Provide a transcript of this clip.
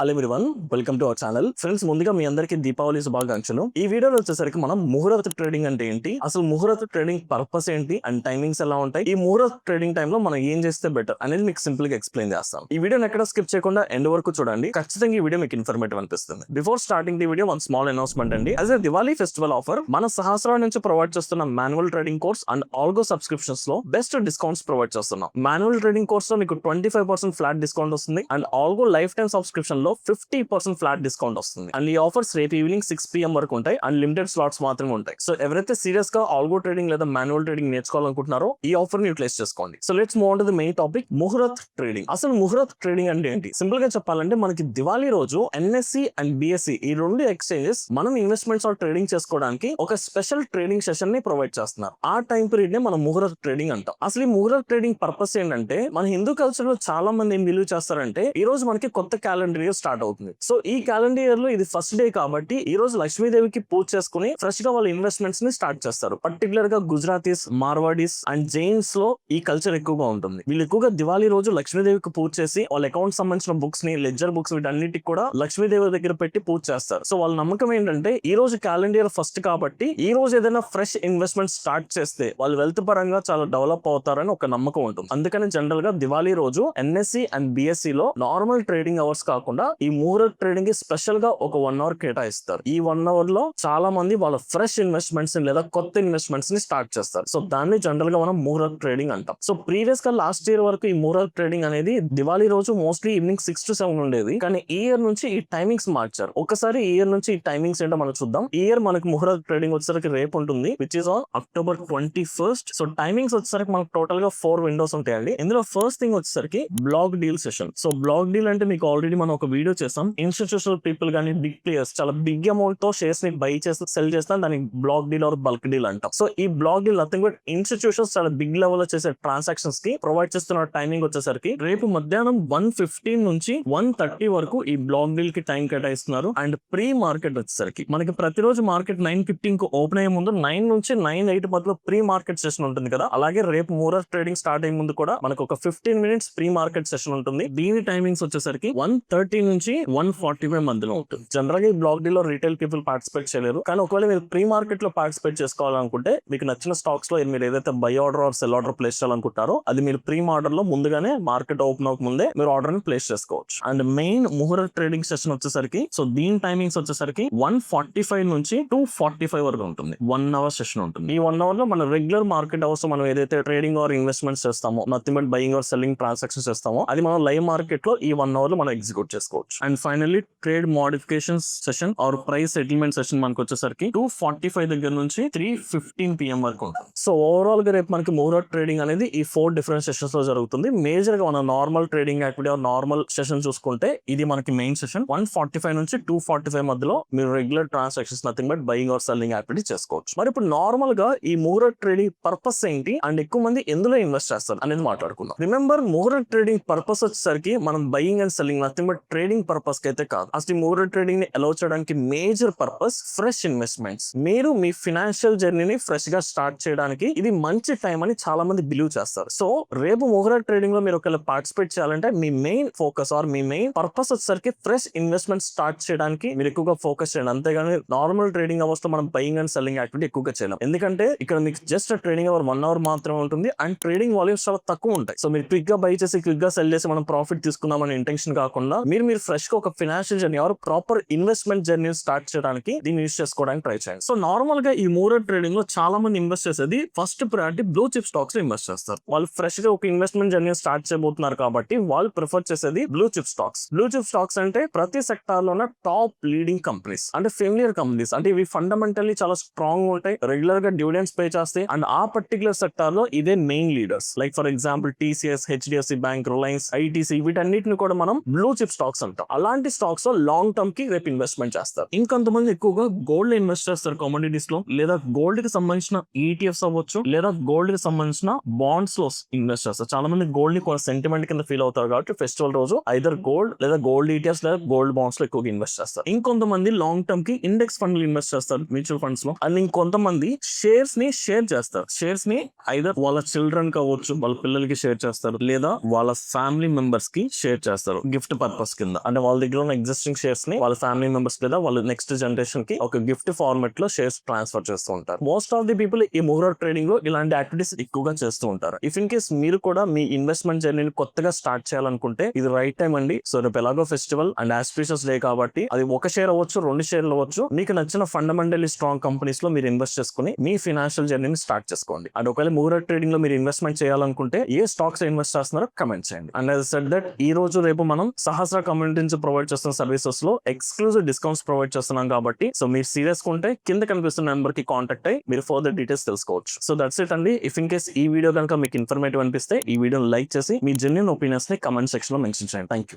Hello everyone, welcome to our channel. Friends, ముందుగా మీ అందరికీ దీపావళి శుభాకాంక్షలు. ఈ వీడియోలో వచ్చేసరికి మనం ముహూర్త ట్రేడింగ్ అంటే ఏంటి, అసలు ముహూర్త ట్రేడింగ్ పర్పస్ ఏంటి అండ్ టైమింగ్స్ ఎలా ఉంటాయి, ఈ ముహూర్త ట్రేడింగ్ టైంలో మనం ఏం చేస్తే బెటర్ అనేది మీకు సింపుల్ గా ఎక్స్ప్లెయిన్ చేస్తాం. ఈ వీడియోని ఎక్కడ స్కిప్ చేయకుండా ఎండ్ వరకు చూడండి. ఖచ్చితంగా ఈ వీడియో మీకు ఇన్ఫర్మేటివ్ అనిపిస్తుంది. Before starting the video, one small announcement అండి. As a Diwali festival offer మన సహస్రా నుంచి ప్రొవైడ్ చేస్తున్న manual trading course and algo subscriptions లో బెస్ట్ డిస్కౌంట్స్ ప్రొవైడ్ చేస్తున్నాం. మాన్యువల్ ట్రేడింగ్ కోర్స్ లో మీకు 25% ఫ్లాట్ డిస్కౌంట్ వస్తుంది and algo lifetime subscription లో 50% ఫ్లాట్ డిస్కౌంట్ వస్తుంది. అండ్ ఈ ఆఫర్స్ రేపు ఈవినింగ్ 6 PM వరకు ఉంటాయి అండ్ లిమిటెడ్ స్లాట్స్ మాత్రమే ఉంటాయి. సో ఎవరైతే సీరియస్ గా ఆల్గో ట్రేడింగ్ లేదా మాన్యువల్ ట్రేడింగ్ నేర్చుకోవాలనుకుంటున్నారో ఈ ఆఫర్ ని యూటిలైజ్ చేసుకోండి. So let's move on to the main topic, muhurat trading. అసలు ముహూర్త్ ట్రేడింగ్ అంటే ఏంటి? సింపుల్ గా చెప్పాలంటే మనకి దివాళీ రోజు NSE అండ్ BSE ఈ రెండు ఎక్స్చేంజెస్ మనం ఇన్వెస్ట్మెంట్స్ ఆర్ ట్రేడింగ్ చేసుకోవడానికి ఒక స్పెషల్ ట్రేడింగ్ సెషన్ ని ప్రొవైడ్ చేస్తున్నారు. ఆ టైం పీరియడ్ నే మనం ముహూర్త్ ట్రేడింగ్ అంటాం. అసలు ఈ ముహూర్త్ ట్రేడింగ్ పర్పస్ ఏంటంటే, మన హిందూ కల్చర్ లో చాలా మంది ఏం బిలీవ్ చేస్తారంటే, ఈ రోజు మనకి కొత్త క్యాలెండర్ ఇయర్ స్టార్ట్ అవుతుంది. సో ఈ క్యాలెండర్ ఇయర్ లో ఇది ఫస్ట్ డే కాబట్టి ఈ రోజు లక్ష్మీదేవికి పూజ చేసుకుని ఫ్రెష్ గా వాళ్ళ ఇన్వెస్ట్మెంట్స్ ని స్టార్ట్ చేస్తారు. పర్టికులర్ గా గుజరాతీస్, మార్వాడీస్ అండ్ జైన్స్ లో ఈ కల్చర్ ఎక్కువగా ఉంటుంది. వీళ్ళు ఎక్కువగా దివాళీ రోజు లక్ష్మీదేవికి పూజ చేసి వాళ్ళ అకౌంట్ సంబంధించిన బుక్స్ ని, లెడ్జర్ బుక్స్ వీటన్నిటికి కూడా లక్ష్మీదేవి దగ్గర పెట్టి పూజ చేస్తారు. సో వాళ్ళ నమ్మకం ఏంటంటే, ఈ రోజు క్యాలెండర్ ఇయర్ ఫస్ట్ కాబట్టి ఈ రోజు ఏదైనా ఫ్రెష్ ఇన్వెస్ట్మెంట్ స్టార్ట్ చేస్తే వాళ్ళు వెల్త్ పరంగా చాలా డెవలప్ అవుతారని ఒక నమ్మకం ఉంటుంది. అందుకని జనరల్ గా దివాళీ రోజు NSE అండ్ BSE లో నార్మల్ ట్రేడింగ్ అవర్స్ కాకుండా ఈ ముహూర్త్ ట్రేడింగ్ కి స్పెషల్ గా ఒక 1 అవర్ కేటాయిస్తారు. ఈ 1 అవర్ లో చాలా మంది వాళ్ళ ఫ్రెష్ ఇన్వెస్ట్మెంట్స్ లేదా కొత్త ఇన్వెస్ట్మెంట్స్ ని స్టార్ట్ చేస్తారు. సో దాన్ని జనరల్ గా మనం ముహూర్త్ ట్రేడింగ్ అంటాం. సో ప్రీవియస్ గా లాస్ట్ ఇయర్ వరకు ఈ ముహూర్త్ ట్రేడింగ్ అనేది దివాళీ రోజు మోస్ట్లీ ఈవినింగ్ 6 to 7 ఉండేది. కానీ ఈ ఇయర్ నుంచి ఈ టైమింగ్స్ మార్చారు. ఒకసారి ఈ ఇయర్ నుంచి ఈ టైమింగ్స్ ఏంటో మనం చూద్దాం. ఈ ఇయర్ మనకి ముహూర్త్ ట్రేడింగ్ వచ్చేసరికి రేపు ఉంటుంది, which is on October 21st. So timings వచ్చేసరికి మనకు టోటల్ గా 4 విండోస్ ఉంటాయండి. ఇందులో ఫస్ట్ థింగ్ వచ్చేసరికి black deal session. So black deal అంటే మీకు ఆల్రెడీ మనం ఒక వీడియో చేసాం. ఇన్స్టిట్యూషనల్ పీపుల్ గానీ బిగ్ ప్లేయర్స్ చాలా బిగ్ అమౌంట్ తో షేర్స్ ని బై చేసి సెల్ చేస్తాం, దానికి black deal are bulk deal అంటాం. సో ఈ black deal nothing but institutions చాలా బిగ్ లెవెల్ లో చేసే ట్రాన్సాక్షన్స్ కి ప్రొవైడ్ చేస్తున్న టైమింగ్ వచ్చేసరికి రేపు మధ్యాహ్నం 1:15 నుంచి 1:30 వరకు ఈ బ్లాక్ డీల్ కి టైం కేటాయిస్తున్నారు. అండ్ ప్రీ మార్కెట్ వచ్చేసరికి మనకి ప్రతిరోజు మార్కెట్ 9:15 కు ఓపెన్ అయ్యే ముందు 9 నుంచి 9:08 మధ్యలో ప్రీ మార్కెట్ సెషన్ ఉంటుంది కదా, అలాగే రేపు ముహూర్త్ ట్రేడింగ్ స్టార్ట్ అయ్యే ముందు కూడా మనకు ఒక 15 minutes ప్రీ మార్కెట్ సెషన్ ఉంటుంది. దీని టైమింగ్స్ వచ్చేసరికి 1:30 నుంచి 1:45 మధ్యలో ఉంటుంది. జనరల్ గా ఈ బ్లాక్ డీల్ లో రీటైల్ పీపుల్ పార్టిసిపేట్ చేయలేరు. కానీ ఒకవేళ మీరు ప్రీ మార్కెట్ లో పార్టిసిపేట్ చేసుకోవాలనుకుంటే, మీకు నచ్చిన స్టాక్స్ లో మీరు ఏదైతే buy order or sell order place చేయాలనుకుంటారో అది మీరు ప్రీ ఆర్డర్ లో ముందుగానే మార్కెట్ ఓపెన్ అవ్వక ముందే మీరు ఆర్డర్ ని ప్లేస్ చేసుకోవచ్చు. And main muhurat trading session వచ్చేసరికి, సో దీని టైమింగ్స్ వచ్చేసరికి 1:45 నుంచి 2:45 వరకు ఉంటుంది. 1 అవర్ సెషన్ ఉంటుంది. ఈ 1 అవర్ లో మన రెగ్యులర్ మార్కెట్ అవర్స్ మనం ఏదైతే ట్రేడింగ్ ఆర్ ఇన్వెస్ట్మెంట్స్ చేస్తామో, nothing but buying are selling transactions చేస్తామో, అది మనం లైవ్ మార్కెట్ లో ఈ 1 అవర్ లో మనం ఎగ్జిక్యూట్ చేసుకోవచ్చు. And finally trade modifications session are price settlement session మనకు వచ్చేసరికి 2:45 దగ్గర నుంచి 3:15 PM వరకు ఉంటుంది. సో ఓవరాల్ గా రేపు మనకి ముహూర్త్ ట్రేడింగ్ అనేది ఈ 4 డిఫరెంట్ సెషన్స్ లో జరుగుతుంది. మేజర్ గా మన normal trading activity are normal session చూసుకుంటే ఇది మనకి మెయిన్ సెషన్. 1:45 నుంచి 2:45 మధ్యలో మీరు regular transactions nothing but buying are selling activity చేసుకోవచ్చు. మరి ఇప్పుడు నార్మల్ గా ఈ ముహూర్త్ ట్రేడింగ్ పర్పస్ ఏంటి అండ్ ఎక్కువ మంది ఎందులో ఇన్వెస్ట్ చేస్తారు అనేది మాట్లాడుకుందాం. రిమెంబర్, ముహూర్త్ ట్రేడింగ్ పర్పస్ వచ్చేసరికి మనం buying and selling nothing but trading purpose కి అయితే కాదు. అసలు ముహూర్త్ ట్రేడింగ్ ని అలౌ చేయడానికి మేజర్ పర్పస్ ఫ్రెష్ ఇన్వెస్ట్మెంట్స్. మీరు మీ ఫైనాన్షియల్ జర్నీని ఫ్రెష్ గా స్టార్ట్ చేయడానికి ఇది మంచి టైం అని చాలా మంది బిలీవ్ చేస్తారు. సో రేపు ముహూర్త్ ట్రేడింగ్ లో మీరు ఒకవేళ పార్టిసిపేట్ చేయాలంటే మీ మెయిన్ ఫోకస్ ఆర్ మీ మెయిన్ పర్పస్ వచ్చేసరికి ఫ్రెష్ ఇన్వెస్ట్మెంట్ స్టార్ట్ చేయడానికి మీరు ఎక్కువగా ఫోకస్ చేయండి. అంతేగాని నార్మల్ ట్రేడింగ్ అవర్స్ లో మనం బయింగ్ అండ్ సెల్లింగ్ యాక్టివిటీ ఎక్కువగా చేయలేం. ఎందుకంటే ఇక్కడ మీకు జస్ట్ ట్రేడింగ్ అవర్ 1 అవర్ మాత్రమే ఉంటుంది అండ్ ట్రేడింగ్ వాల్యూమ్స్ చాలా తక్కువ ఉంటాయి. సో మీరు క్విక్ గా బై చేసి క్విక్ గా సెల్ చేసి మనం ప్రాఫిట్ తీసుకుందామనే ఇంటెన్షన్ కాకుండా మీరు ఫ్రెష్ గా ఒక financial journey or proper investment journey start చేయడానికి దీన్ని యూస్ చేసుకోవడానికి ట్రై చేయండి. సో నార్మల్ గా ఈ ముహూర్త్ ట్రేడింగ్ లో చాలా మంది ఇన్వెస్ట్ చేసేది first priority blue chip stocks లో ఇన్వెస్ట్ చేస్తారు. వాళ్ళు ఫ్రెష్ గా ఒక ఇన్వెస్ట్మెంట్ జర్నీ స్టార్ట్ చేయబోతున్నారు కాబట్టి వాళ్ళు ప్రిఫర్ చేసేది blue chip stocks. Blue chip stocks అంటే ప్రతి సెక్టార్ లో టాప్ లీడింగ్ కంపెనీస్, అంటే ఫెమిలియర్ కంపెనీస్, అంటే ఇవి ఫండమెంటల్లీ చాలా స్ట్రాంగ్ ఉంటాయి, రెగ్యులర్ గా డివిడెండ్స్ పే చేస్తాయి అండ్ ఆ పర్టికులర్ సెక్టార్ లో ఇదే main leaders. Like for example TCS, HDFC bank, Reliance, ITC వీటన్నిటిని కూడా మనం బ్లూ చిప్ స్టాక్స్ అంటాం. అలాంటి స్టాక్స్ లో లాంగ్ టర్మ్ కి రేపు ఇన్వెస్ట్మెంట్ చేస్తారు. ఇంకొంతమంది ఎక్కువగా గోల్డ్ ఇన్వెస్ట్ చేస్తారు, కమోడిటీస్ లో, లేదా గోల్డ్ కి సంబంధించిన ETFs అవ్వచ్చు, లేదా గోల్డ్ కి సంబంధించిన బాండ్స్ లో ఇన్వెస్ట్ చేస్తారు. చాలా మంది గోల్డ్ ని కొంత సెంటిమెంట్ కింద ఫీల్ అవుతారు కాబట్టి ఫెస్టివల్ రోజు ఐదర్ గోల్డ్ లేదా గోల్డ్ ETFs లేదా గోల్డ్ బాండ్స్ లో ఎక్కువగా ఇన్వెస్ట్ చేస్తారు. ఇంకొంతమంది లాంగ్ టర్మ్ కి ఇండెక్స్ ఫండ్ ఇన్వెస్ట్ చేస్తారు, మ్యూచువల్ ఫండ్స్ లో. అండ్ ఇంకొంతమంది షేర్స్ ని షేర్ చేస్తారు. షేర్స్ ని ఐదర్ వాళ్ళ చిల్డ్రన్ కావచ్చు, వాళ్ళ పిల్లలకి షేర్ చేస్తారు, లేదా వాళ్ళ ఫ్యామిలీ మెంబర్స్ కి షేర్ చేస్తారు గిఫ్ట్ పర్పస్ కింద. కింద, అంటే వాళ్ళ దగ్గర ఉన్న ఎగ్జిస్టింగ్ షేర్స్ ని వాళ్ళ ఫ్యామిలీ మెంబర్స్ లేదా వాళ్ళ నెక్స్ట్ జనరేషన్ కి ఒక గిఫ్ట్ ఫార్మాట్ లో షేర్స్ ట్రాన్స్ఫర్ చేస్తూ ఉంటారు. మోస్ట్ ఆఫ్ ది పీపుల్ ఈ ముహూర్త ట్రేడింగ్ లో ఇలాంటి యాక్టివిటీస్ ఎక్కువగా చేస్తూ ఉంటారు. ఇఫ్ ఇన్ కేస్ మీరు కూడా మీ ఇన్వెస్ట్మెంట్ జర్నీని కొత్తగా స్టార్ట్ చేయాలనుకుంటే ఇది రైట్ టైం అండి. సో రేపు ఎలాగో ఫెస్టివల్ అండ్ ఆస్పిషియస్ డే కాబట్టి అది ఒక షేర్ అవ్వచ్చు, 2 షేర్లు అవ్వచ్చు, మీకు నచ్చిన ఫండమెంటల్లీ స్ట్రాంగ్ కంపెనీస్ లో మీరు ఇన్వెస్ట్ చేసుకుని మీ ఫైనాన్షియల్ జర్నీని స్టార్ట్ చేసుకోండి. అండ్ ఒకవేళ ముహూర్త ట్రేడింగ్ లో మీరు ఇన్వెస్ట్మెంట్ చేయాలనుకుంటే ఏ స్టాక్స్ ఇన్వెస్ట్ చేస్తున్నారో కమెంట్ చేయండి. అండ్ యాజ్ సెడ్ దట్ ఈ రోజు రేపు మనం సహస్ర కమ్యూనిటీ నుంచి ప్రొవైడ్ చేస్తున్న సర్వీసెస్ లో ఎక్స్క్లూజివ్ డిస్కౌంట్స్ ప్రొవైడ్ చేస్తున్నాం కాబట్టి సో మీరు సీరియస్ ఉంటే కింద కనిపిస్తున్న నెంబర్ కి కాంటాక్ట్ అయ్యి మీరు ఫర్దర్ డీటెయిల్స్ తెలుసుకోవచ్చు. సో దట్స్ ఇట్ అండి. ఇఫ్ ఇన్ కేస్ ఈ వీడియో కనుక మీకు ఇన్ఫర్మేటివ్ అనిపిస్తే ఈ వీడియోని లైక్ చేసి మీ జెన్యూన్ ఒపీనియన్స్ ని కమెంట్ సెక్షన్ లో మెన్షన్ చేయండి. Thank you.